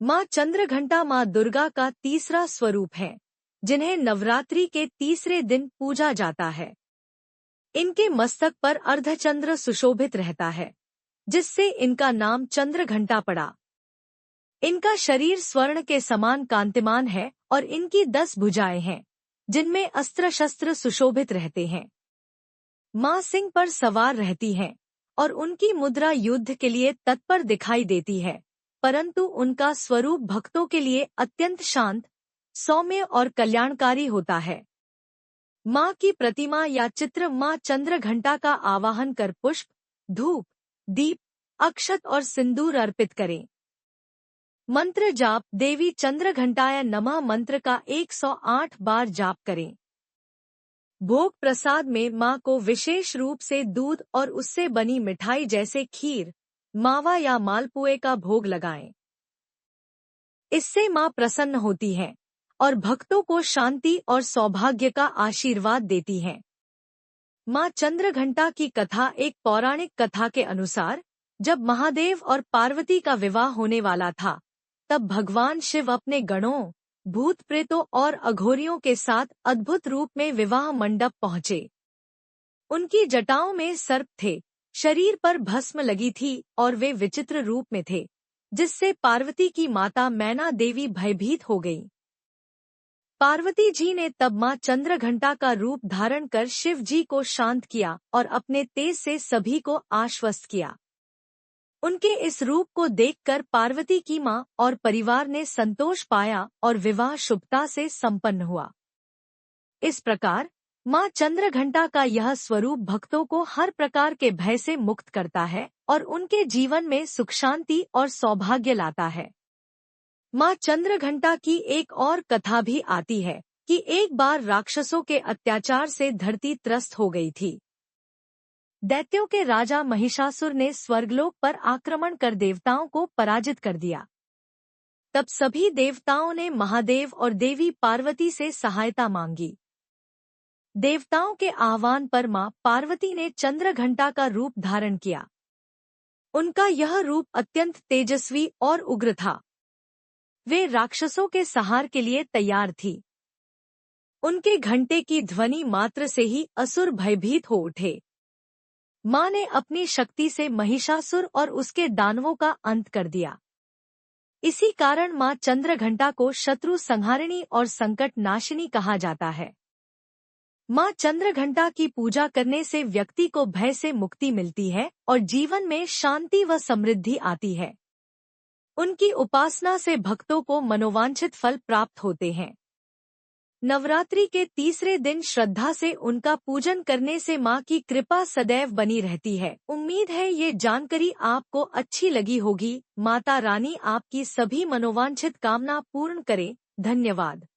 माँ चंद्रघंटा माँ दुर्गा का तीसरा स्वरूप है, जिन्हें नवरात्रि के तीसरे दिन पूजा जाता है। इनके मस्तक पर अर्धचंद्र सुशोभित रहता है, जिससे इनका नाम चंद्रघंटा पड़ा। इनका शरीर स्वर्ण के समान कांतिमान है और इनकी 10 भुजाएं हैं, जिनमें अस्त्र शस्त्र सुशोभित रहते हैं। माँ सिंह पर सवार रहती हैं और उनकी मुद्रा युद्ध के लिए तत्पर दिखाई देती है, परंतु उनका स्वरूप भक्तों के लिए अत्यंत शांत, सौम्य और कल्याणकारी होता है। माँ की प्रतिमा या चित्र माँ चंद्रघंटा का आवाहन कर पुष्प, धूप, दीप, अक्षत और सिंदूर अर्पित करें। मंत्र जाप देवी चंद्रघंटाय नमः मंत्र का 108 बार जाप करें। भोग प्रसाद में माँ को विशेष रूप से दूध और उससे बनी मिठाई जैसे खीर, मावा या मालपुए का भोग लगाएं। इससे माँ प्रसन्न होती हैं और भक्तों को शांति और सौभाग्य का आशीर्वाद देती हैं। माँ चंद्रघंटा की कथा एक पौराणिक कथा के अनुसार, जब महादेव और पार्वती का विवाह होने वाला था, तब भगवान शिव अपने गणों, भूत प्रेतों और अघोरियों के साथ अद्भुत रूप में विवाह मंडप पहुँचे। उनकी जटाओं में सर्प थे, शरीर पर भस्म लगी थी और वे विचित्र रूप में थे, जिससे पार्वती की माता मैना देवी भयभीत हो गई। पार्वती जी ने तब माँ चंद्रघंटा का रूप धारण कर शिव जी को शांत किया और अपने तेज से सभी को आश्वस्त किया। उनके इस रूप को देखकर पार्वती की माँ और परिवार ने संतोष पाया और विवाह शुभता से संपन्न हुआ। इस प्रकार माँ चंद्रघंटा का यह स्वरूप भक्तों को हर प्रकार के भय से मुक्त करता है और उनके जीवन में सुख शांति और सौभाग्य लाता है। माँ चंद्रघंटा की एक और कथा भी आती है कि एक बार राक्षसों के अत्याचार से धरती त्रस्त हो गई थी। दैत्यों के राजा महिषासुर ने स्वर्गलोक पर आक्रमण कर देवताओं को पराजित कर दिया। तब सभी देवताओं ने महादेव और देवी पार्वती से सहायता मांगी। देवताओं के आह्वान पर मां पार्वती ने चंद्रघंटा का रूप धारण किया। उनका यह रूप अत्यंत तेजस्वी और उग्र था। वे राक्षसों के संहार के लिए तैयार थी। उनके घंटे की ध्वनि मात्र से ही असुर भयभीत हो उठे। मां ने अपनी शक्ति से महिषासुर और उसके दानवों का अंत कर दिया। इसी कारण मां चंद्रघंटा को शत्रु संहारिणी और संकट नाशिनी कहा जाता है। मां चंद्रघंटा की पूजा करने से व्यक्ति को भय से मुक्ति मिलती है और जीवन में शांति व समृद्धि आती है। उनकी उपासना से भक्तों को मनोवांछित फल प्राप्त होते हैं। नवरात्रि के तीसरे दिन श्रद्धा से उनका पूजन करने से मां की कृपा सदैव बनी रहती है। उम्मीद है ये जानकारी आपको अच्छी लगी होगी। माता रानी आपकी सभी मनोवांछित कामना पूर्ण करे। धन्यवाद।